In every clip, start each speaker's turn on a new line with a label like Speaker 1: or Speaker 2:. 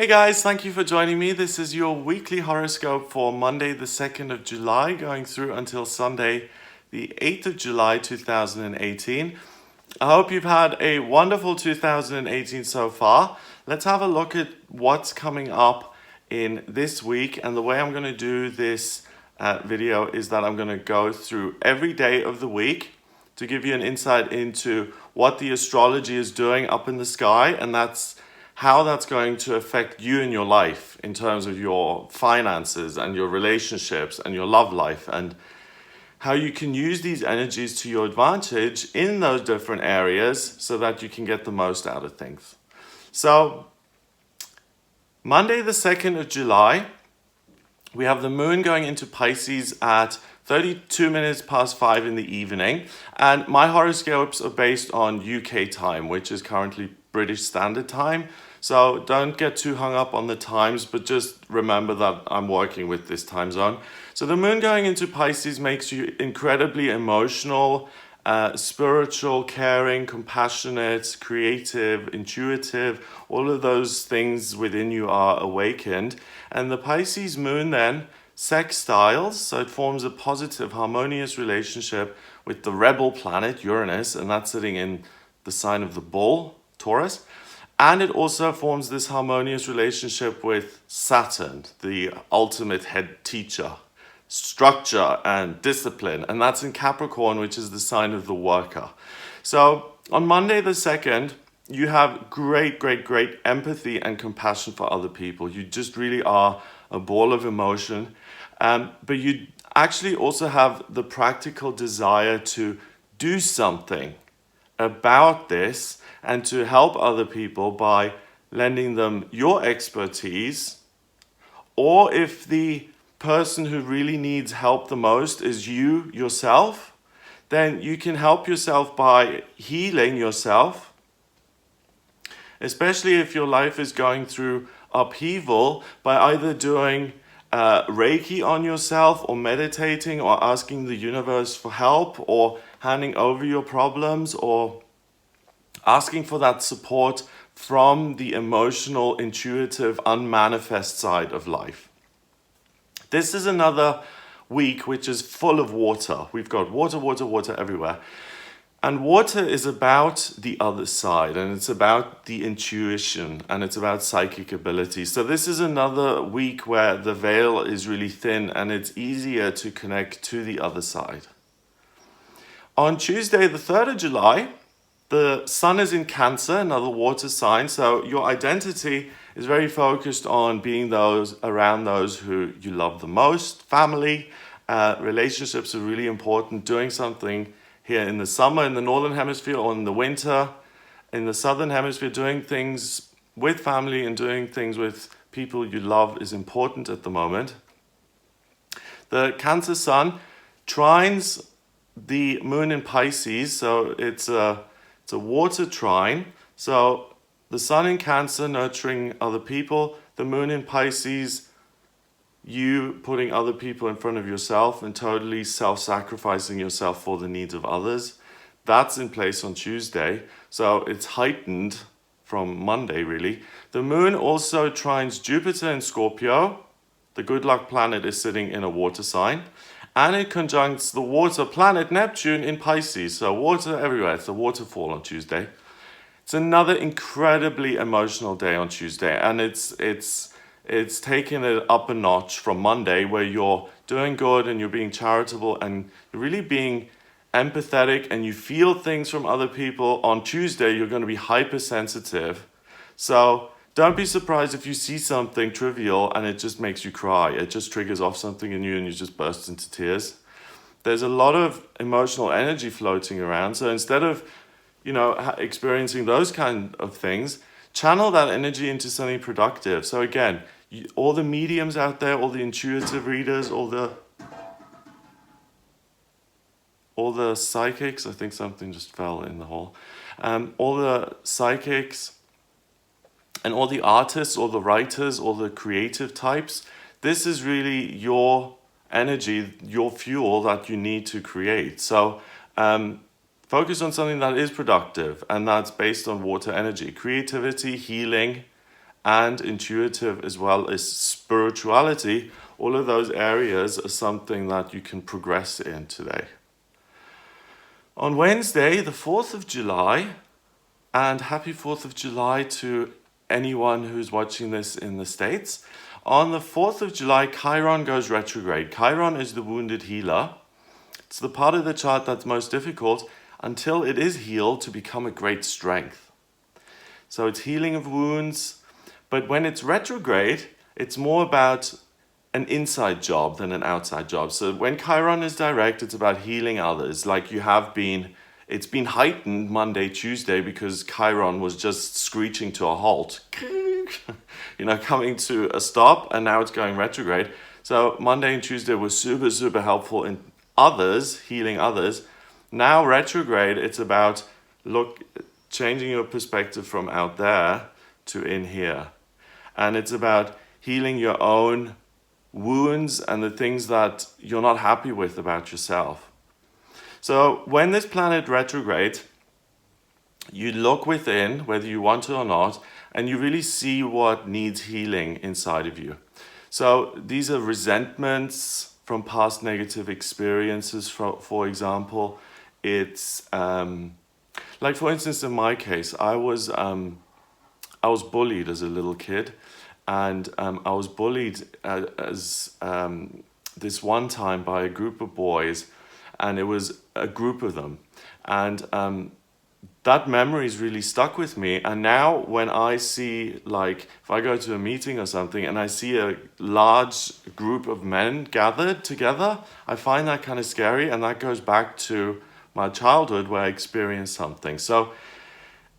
Speaker 1: Hey guys, thank you for joining me. This is your weekly horoscope for Monday the 2nd of July, going through until Sunday the 8th of July 2018. I hope you've had a wonderful 2018 so far. Let's have a look at what's coming up in this week. And the way I'm going to do this video is that I'm going to go through every day of the week to give you an insight into what the astrology is doing up in the sky, and that's how that's going to affect you in your life in terms of your finances and your relationships and your love life, and how you can use these energies to your advantage in those different areas so that you can get the most out of things. So, Monday the 2nd of July, we have the moon going into Pisces at 32 minutes past 5 in the evening, and my horoscopes are based on UK time, which is currently British Standard Time. So don't get too hung up on the times, but just remember that I'm working with this time zone. So the moon going into Pisces makes you incredibly emotional, spiritual, caring, compassionate, creative, intuitive. All of those things within you are awakened. And the Pisces moon then sextiles, so it forms a positive, harmonious relationship with the rebel planet Uranus, and that's sitting in the sign of the bull, Taurus. And it also forms this harmonious relationship with Saturn, the ultimate head teacher, structure and discipline. And that's in Capricorn, which is the sign of the worker. So on Monday the 2nd, you have great empathy and compassion for other people. You just really are a ball of emotion. But you actually also have the practical desire to do something about this and to help other people by lending them your expertise. Or if the person who really needs help the most is you yourself, then you can help yourself by healing yourself, especially if your life is going through upheaval, by either doing Reiki on yourself, or meditating, or asking the universe for help, or handing over your problems, or asking for that support from the emotional, intuitive, unmanifest side of life. This is another week which is full of water. We've got water everywhere. And water is about the other side, and it's about the intuition, and it's about psychic ability. So this is another week where the veil is really thin and it's easier to connect to the other side. On Tuesday, the 3rd of July, the sun is in Cancer, another water sign. So your identity is very focused on being around those who you love the most. Family, relationships are really important. Doing something here in the summer in the northern hemisphere, or in the winter in the southern hemisphere, doing things with family and doing things with people you love is important at the moment. The Cancer sun trines the moon in Pisces, so it's a water trine. So the sun in Cancer, nurturing other people, the moon in Pisces, you putting other people in front of yourself and totally self-sacrificing yourself for the needs of others. That's in place on Tuesday, so it's heightened from Monday, really. The moon also trines Jupiter in Scorpio. The good luck planet is sitting in a water sign. And it conjuncts the water planet Neptune in Pisces. So water everywhere. It's a waterfall on Tuesday. It's another incredibly emotional day on Tuesday, and it's taken it up a notch from Monday, where you're doing good and you're being charitable and you're really being empathetic and you feel things from other people. On Tuesday, you're going to be hypersensitive. So don't be surprised if you see something trivial and it just makes you cry. It just triggers off something in you and you just burst into tears. There's a lot of emotional energy floating around. So instead of, experiencing those kind of things, channel that energy into something productive. So again, all the mediums out there, all the intuitive readers, all the psychics, I think something just fell in the hole. All the psychics and all the artists, all the writers, all the creative types, this is really your energy, your fuel that you need to create. So focus on something that is productive and that's based on water energy, creativity, healing, and intuitive as well as spirituality, all of those areas are something that you can progress in today. On Wednesday, the 4th of July, and happy 4th of July to anyone who's watching this in the States. On the 4th of July, Chiron goes retrograde. Chiron is the wounded healer. It's the part of the chart that's most difficult until it is healed to become a great strength. So it's healing of wounds, but when it's retrograde, it's more about an inside job than an outside job. So when Chiron is direct, it's about healing others, like you have been. It's been heightened Monday, Tuesday, because Chiron was just screeching to a halt, coming to a stop, and now it's going retrograde. So Monday and Tuesday was super, super helpful in others, healing others. Now retrograde, it's about changing your perspective from out there to in here. And it's about healing your own wounds and the things that you're not happy with about yourself. So when this planet retrograde, you look within, whether you want to or not, and you really see what needs healing inside of you. So these are resentments from past negative experiences, for example. It's like, for instance, in my case, I was bullied as a little kid, and I was bullied as this one time by a group of boys, and it was a group of them, and that memory's really stuck with me. And now when I see, like, if I go to a meeting or something and I see a large group of men gathered together, I find that kind of scary, and that goes back to my childhood where I experienced something. So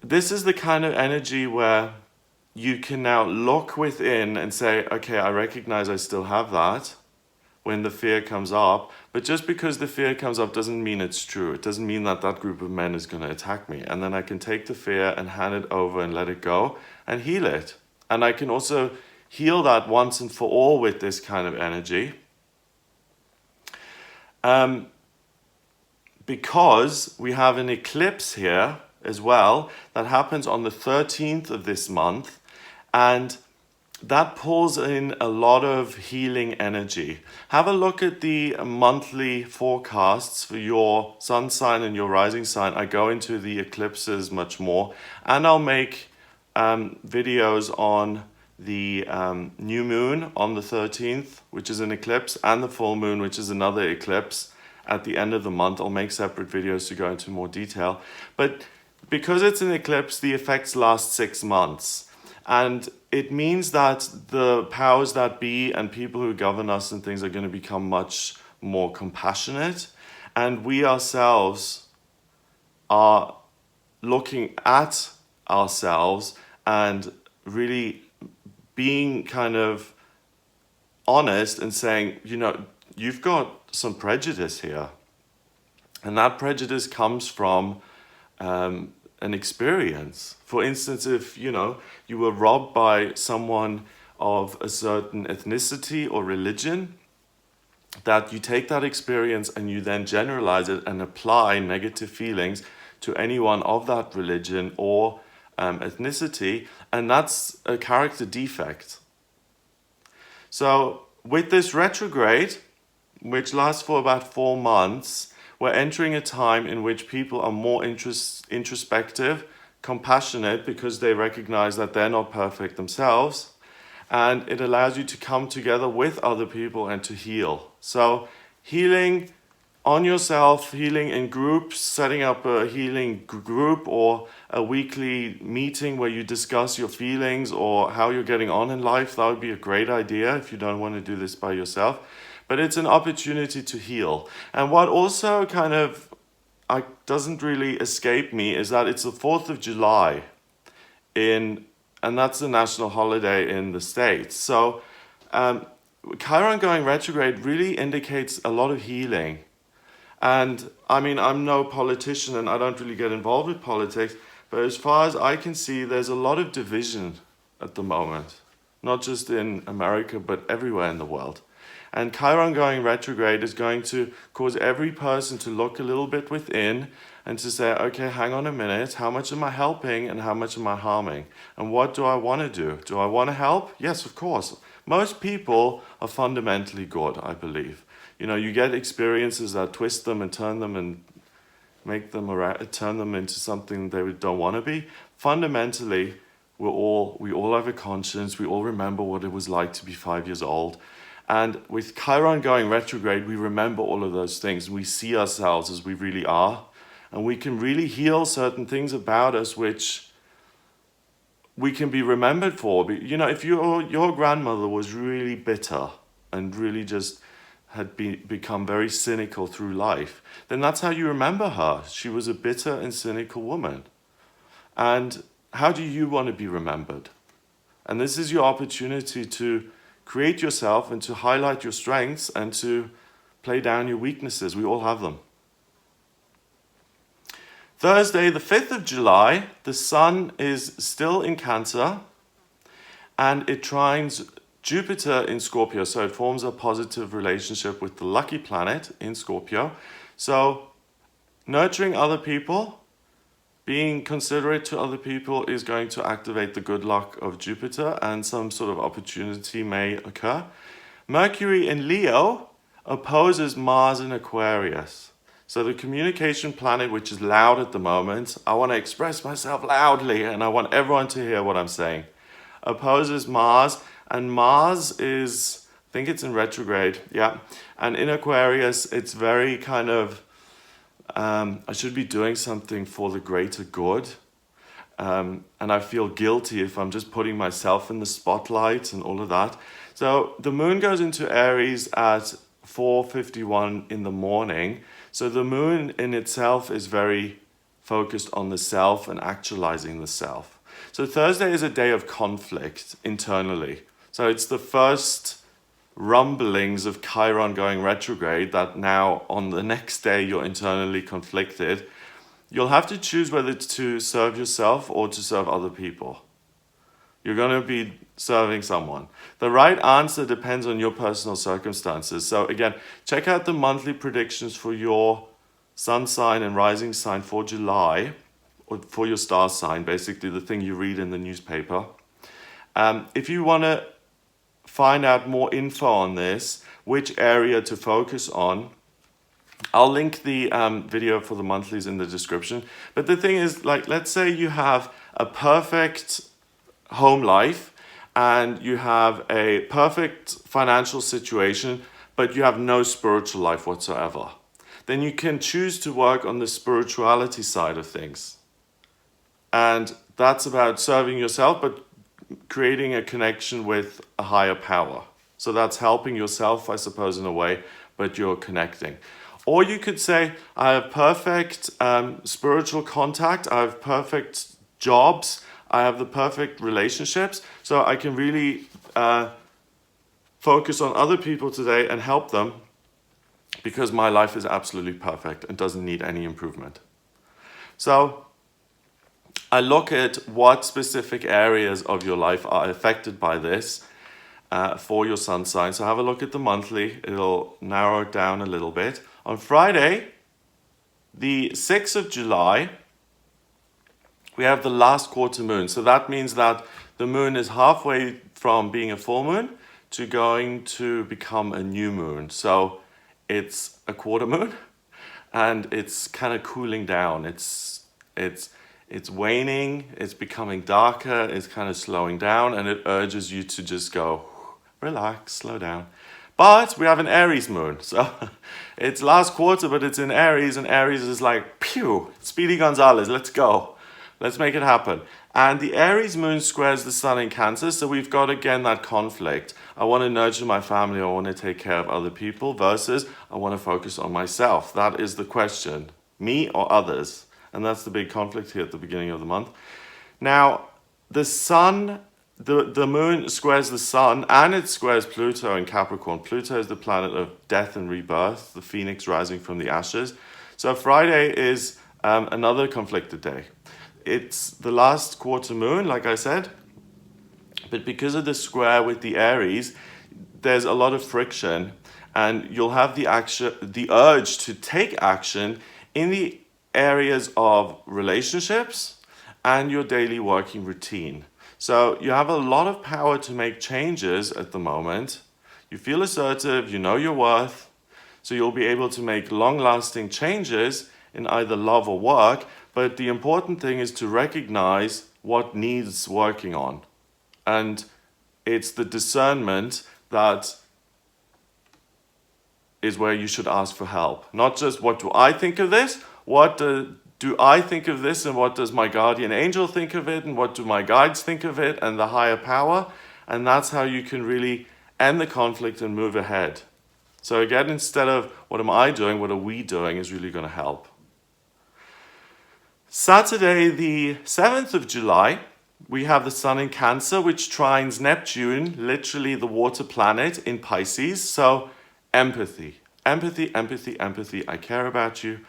Speaker 1: this is the kind of energy where you can now look within and say, okay, I recognize I still have that when the fear comes up, but just because the fear comes up doesn't mean it's true. It doesn't mean that that group of men is going to attack me. And then I can take the fear and hand it over and let it go and heal it. And I can also heal that once and for all with this kind of energy. Because we have an eclipse here as well that happens on the 13th of this month, and that pulls in a lot of healing energy. Have a look at the monthly forecasts for your sun sign and your rising sign. I go into the eclipses much more, and I'll make videos on the new moon on the 13th, which is an eclipse, and the full moon, which is another eclipse at the end of the month. I'll make separate videos to go into more detail. But because it's an eclipse, the effects last 6 months. And it means that the powers that be and people who govern us and things are going to become much more compassionate. And we ourselves are looking at ourselves and really being kind of honest and saying, you've got some prejudice here. And that prejudice comes from an experience. For instance, if you were robbed by someone of a certain ethnicity or religion, that you take that experience and you then generalize it and apply negative feelings to anyone of that religion or ethnicity, and that's a character defect. So with this retrograde, which lasts for about 4 months, we're entering a time in which people are more introspective, compassionate, because they recognize that they're not perfect themselves, and it allows you to come together with other people and to heal. So healing on yourself, healing in groups, setting up a healing group or a weekly meeting where you discuss your feelings or how you're getting on in life, that would be a great idea if you don't want to do this by yourself. But it's an opportunity to heal. And what also kind of doesn't really escape me is that it's the 4th of July and that's the national holiday in the States. So Chiron going retrograde really indicates a lot of healing. And I mean, I'm no politician and I don't really get involved with politics, but as far as I can see, there's a lot of division at the moment, not just in America, but everywhere in the world. And Chiron going retrograde is going to cause every person to look a little bit within and to say, okay, hang on a minute, how much am I helping and how much am I harming? And what do I want to do? Do I want to help? Yes, of course. Most people are fundamentally good, I believe. You know, you get experiences that twist them and turn them and make them around, turn them into something they don't want to be. Fundamentally, we all have a conscience. We all remember what it was like to be 5 years old. And with Chiron going retrograde, we remember all of those things. We see ourselves as we really are. And we can really heal certain things about us which we can be remembered for. You know, if your grandmother was really bitter and really just had become very cynical through life, then that's how you remember her. She was a bitter and cynical woman. And how do you want to be remembered? And this is your opportunity to create yourself and to highlight your strengths and to play down your weaknesses. We all have them. Thursday, the 5th of July, the sun is still in Cancer and it trines Jupiter in Scorpio. So it forms a positive relationship with the lucky planet in Scorpio. So nurturing other people, being considerate to other people is going to activate the good luck of Jupiter and some sort of opportunity may occur. Mercury in Leo opposes Mars in Aquarius. So the communication planet, which is loud at the moment, I want to express myself loudly and I want everyone to hear what I'm saying, opposes Mars. And Mars is, I think it's in retrograde, yeah. And in Aquarius, it's very kind of, I should be doing something for the greater good. And I feel guilty if I'm just putting myself in the spotlight and all of that. So the moon goes into Aries at 4:51 in the morning. So the moon in itself is very focused on the self and actualizing the self. So Thursday is a day of conflict internally. So it's the first rumblings of Chiron going retrograde that now on the next day you're internally conflicted. You'll have to choose whether to serve yourself or to serve other people. You're going to be serving someone. The right answer depends on your personal circumstances. So again, check out the monthly predictions for your sun sign and rising sign for July, or for your star sign, basically the thing you read in the newspaper. If you want to find out more info on this, which area to focus on, I'll link the video for the monthlies in the description. But the thing is, like, let's say you have a perfect home life and you have a perfect financial situation, but you have no spiritual life whatsoever. Then you can choose to work on the spirituality side of things. And that's about serving yourself, but creating a connection with a higher power. So that's helping yourself, I suppose, in a way, but you're connecting. Or you could say, I have perfect spiritual contact, I have perfect jobs, I have the perfect relationships, so I can really focus on other people today and help them because my life is absolutely perfect and doesn't need any improvement. So I look at what specific areas of your life are affected by this for your sun sign. So have a look at the monthly. It'll narrow it down a little bit. On Friday, the 6th of July, we have the last quarter moon. So that means that the moon is halfway from being a full moon to going to become a new moon. So it's a quarter moon and it's kind of cooling down. It's waning, it's becoming darker, it's kind of slowing down, and it urges you to just go, relax, slow down. But we have an Aries moon, so it's last quarter, but it's in Aries, and Aries is like, pew, Speedy Gonzales, let's go. Let's make it happen. And the Aries moon squares the sun in Cancer, so we've got again that conflict. I want to nurture my family, I want to take care of other people, versus I want to focus on myself. That is the question, me or others? And that's the big conflict here at the beginning of the month. Now, the sun, the moon squares the sun, and it squares Pluto in Capricorn. Pluto is the planet of death and rebirth, the phoenix rising from the ashes. So Friday is another conflicted day. It's the last quarter moon, like I said, but because of the square with the Aries, there's a lot of friction. and you'll have the urge to take action in the areas of relationships and your daily working routine. So you have a lot of power to make changes at the moment. You feel assertive, you know your worth, so you'll be able to make long-lasting changes in either love or work, but the important thing is to recognize what needs working on. And it's the discernment that is where you should ask for help. Not just what do I think of this, what do I think of this, and what does my guardian angel think of it, and what do my guides think of it, and the higher power. And that's how you can really end the conflict and move ahead. So again, instead of what am I doing, what are we doing is really going to help. Saturday, the 7th of July, we have the Sun in Cancer, which trines Neptune, literally the water planet, in Pisces. So empathy, empathy, empathy, empathy. I care about you.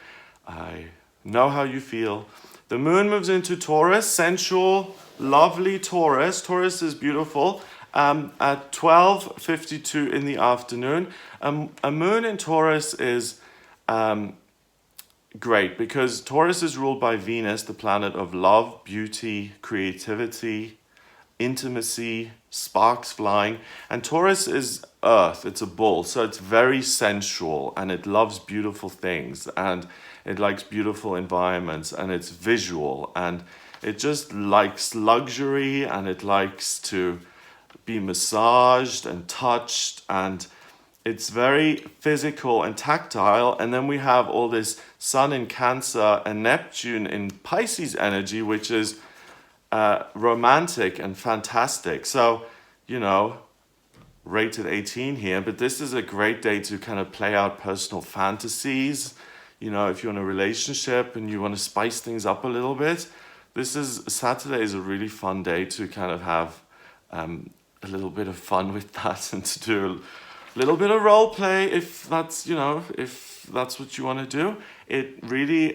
Speaker 1: I know how you feel. The moon moves into Taurus, sensual, lovely Taurus. Taurus is beautiful. At 12:52 in the afternoon. A moon in Taurus is great because Taurus is ruled by Venus, the planet of love, beauty, creativity, intimacy, sparks flying. And Taurus is earth, it's a bull, so it's very sensual and it loves beautiful things and it likes beautiful environments and it's visual and it just likes luxury and it likes to be massaged and touched, and it's very physical and tactile. And then we have all this Sun in Cancer and Neptune in Pisces energy, which is romantic and fantastic. So, you know, rated 18 here, but this is a great day to kind of play out personal fantasies. You know, if you're in a relationship and you want to spice things up a little bit, Saturday is a really fun day to kind of have a little bit of fun with that and to do a little bit of role play if that's, you know, if that's what you want to do. It really,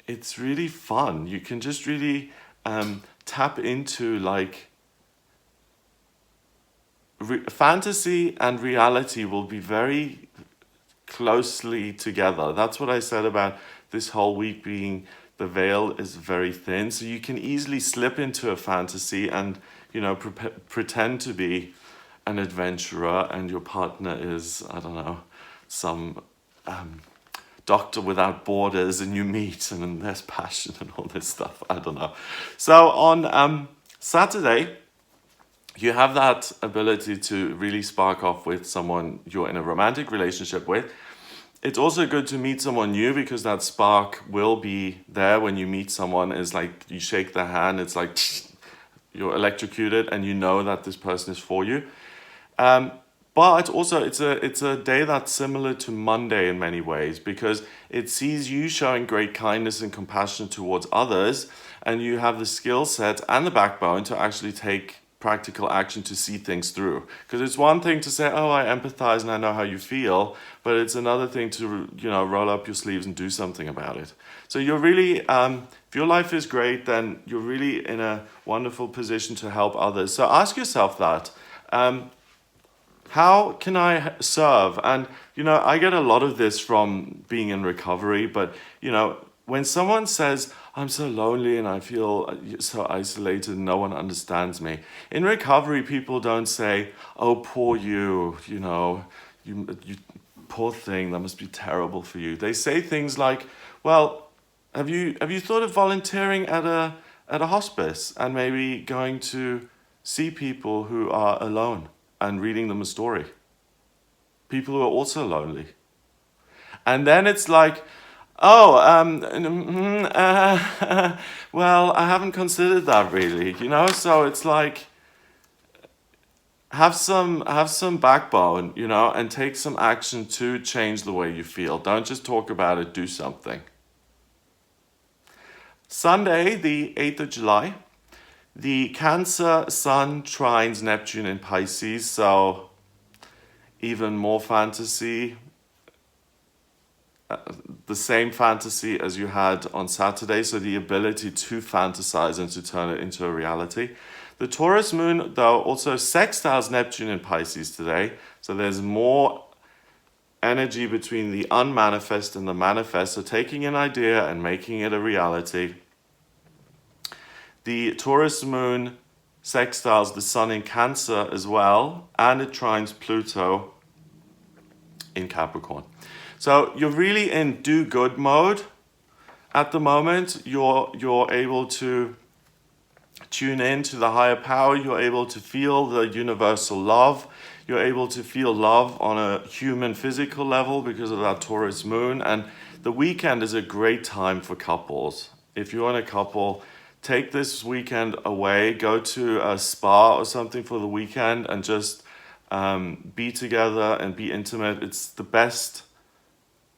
Speaker 1: it's really fun. You can just really tap into like fantasy and reality will be very closely together. That's what I said about this whole week being the veil is very thin, so you can easily slip into a fantasy and, you know, pretend to be an adventurer and your partner is, I don't know, some doctor without borders and you meet and then there's passion and all this stuff. I don't know. So on Saturday, you have that ability to really spark off with someone you're in a romantic relationship with. It's also good to meet someone new because that spark will be there when you meet someone. It's like you shake their hand, it's like you're electrocuted and you know that this person is for you. But also it's a day that's similar to Monday in many ways because it sees you showing great kindness and compassion towards others, and you have the skill set and the backbone to actually take practical action to see things through. Because it's one thing to say, oh, I empathize and I know how you feel, but it's another thing to, you know, roll up your sleeves and do something about it. So you're really, if your life is great, then you're really in a wonderful position to help others. So ask yourself that. How can I serve? And, you know, I get a lot of this from being in recovery, but, you know, when someone says, I'm so lonely and I feel so isolated and no one understands me. In recovery, people don't say, oh, poor you, you know, you poor thing, that must be terrible for you. They say things like, well, have you thought of volunteering at a hospice and maybe going to see people who are alone and reading them a story? People who are also lonely. And then it's like, oh, well, I haven't considered that really, you know? So it's like, have some backbone, you know, and take some action to change the way you feel. Don't just talk about it, do something. Sunday, the 8th of July, the Cancer Sun trines Neptune in Pisces, so even more fantasy. The same fantasy as you had on Saturday, so the ability to fantasize and to turn it into a reality. The Taurus moon, though, also sextiles Neptune in Pisces today, So there's more energy between the unmanifest and the manifest. So taking an idea and making it a reality. The Taurus moon sextiles the sun in Cancer as well, and it trines Pluto in Capricorn. So you're really in do-good mode at the moment. You're able to tune in to the higher power. You're able to feel the universal love. You're able to feel love on a human physical level because of that Taurus moon. And the weekend is a great time for couples. If you're in a couple, take this weekend away, go to a spa or something for the weekend and just be together and be intimate. It's the best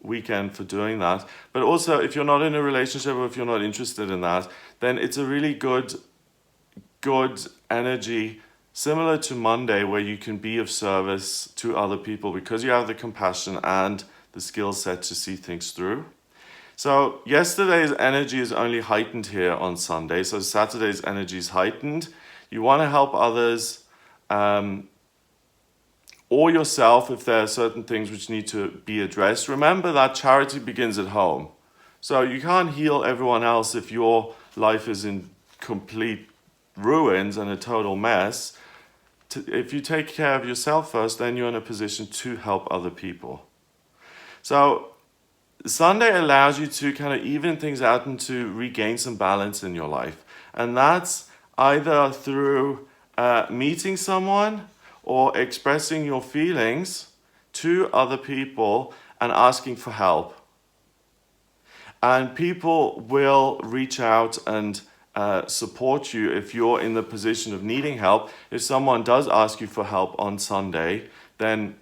Speaker 1: weekend for doing that. But also, if you're not in a relationship or if you're not interested in that, then it's a really good energy, similar to Monday, where you can be of service to other people because you have the compassion and the skill set to see things through. So yesterday's energy is only heightened here on Sunday. So Saturday's energy is heightened. You want to help others or yourself if there are certain things which need to be addressed. Remember that charity begins at home. So you can't heal everyone else if your life is in complete ruins and a total mess. If you take care of yourself first, then you're in a position to help other people. So Sunday allows you to kind of even things out and to regain some balance in your life. And that's either through meeting someone or expressing your feelings to other people and asking for help. And people will reach out and support you if you're in the position of needing help. If someone does ask you for help on Sunday, then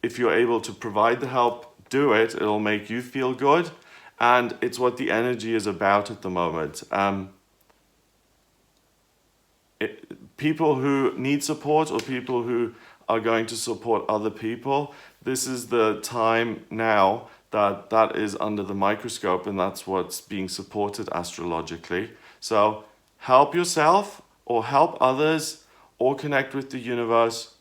Speaker 1: if you're able to provide the help, do it. It'll make you feel good. And it's what the energy is about at the moment. People who need support or people who are going to support other people, this is the time now that is under the microscope, and that's what's being supported astrologically. So help yourself or help others or connect with the universe.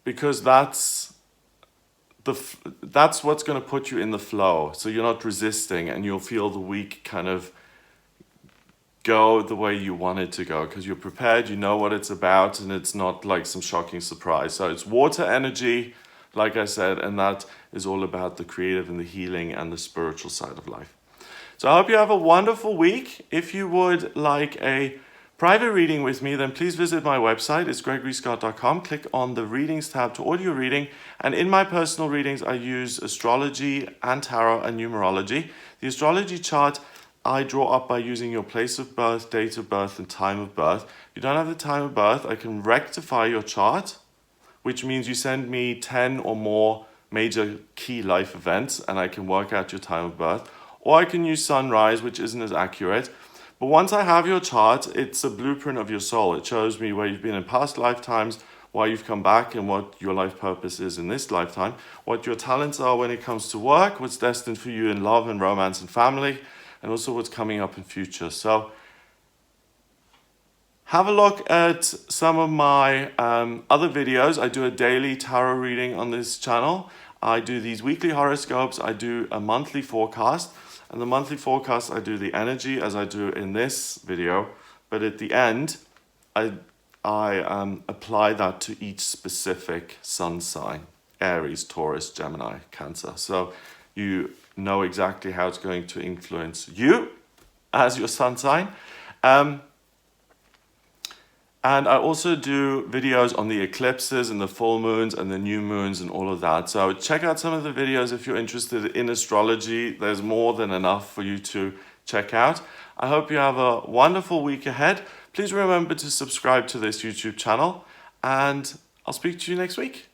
Speaker 1: Because that's what's going to put you in the flow. So you're not resisting and you'll feel the week kind of go the way you want it to go because you're prepared, you know what it's about, and it's not like some shocking surprise. So it's water energy, like I said, and that is all about the creative and the healing and the spiritual side of life. So I hope you have a wonderful week. If you would like a private reading with me, then please visit my website. It's gregoryscott.com. Click on the readings tab to audio reading. And in my personal readings, I use astrology and tarot and numerology. The astrology chart I draw up by using your place of birth, date of birth, and time of birth. If you don't have the time of birth, I can rectify your chart, which means you send me 10 or more major key life events, and I can work out your time of birth. Or I can use sunrise, which isn't as accurate. But once I have your chart, it's a blueprint of your soul. It shows me where you've been in past lifetimes, why you've come back, and what your life purpose is in this lifetime, what your talents are when it comes to work, what's destined for you in love and romance and family, and also what's coming up in future. So have a look at some of my other videos. I do a daily tarot reading on this channel. I do these weekly horoscopes. I do a monthly forecast. And the monthly forecast, I do the energy as I do in this video. But at the end, I apply that to each specific sun sign. Aries, Taurus, Gemini, Cancer. So you know exactly how it's going to influence you as your sun sign. And I also do videos on the eclipses and the full moons and the new moons and all of that. So check out some of the videos if you're interested in astrology. There's more than enough for you to check out. I hope you have a wonderful week ahead. Please remember to subscribe to this YouTube channel, and I'll speak to you next week.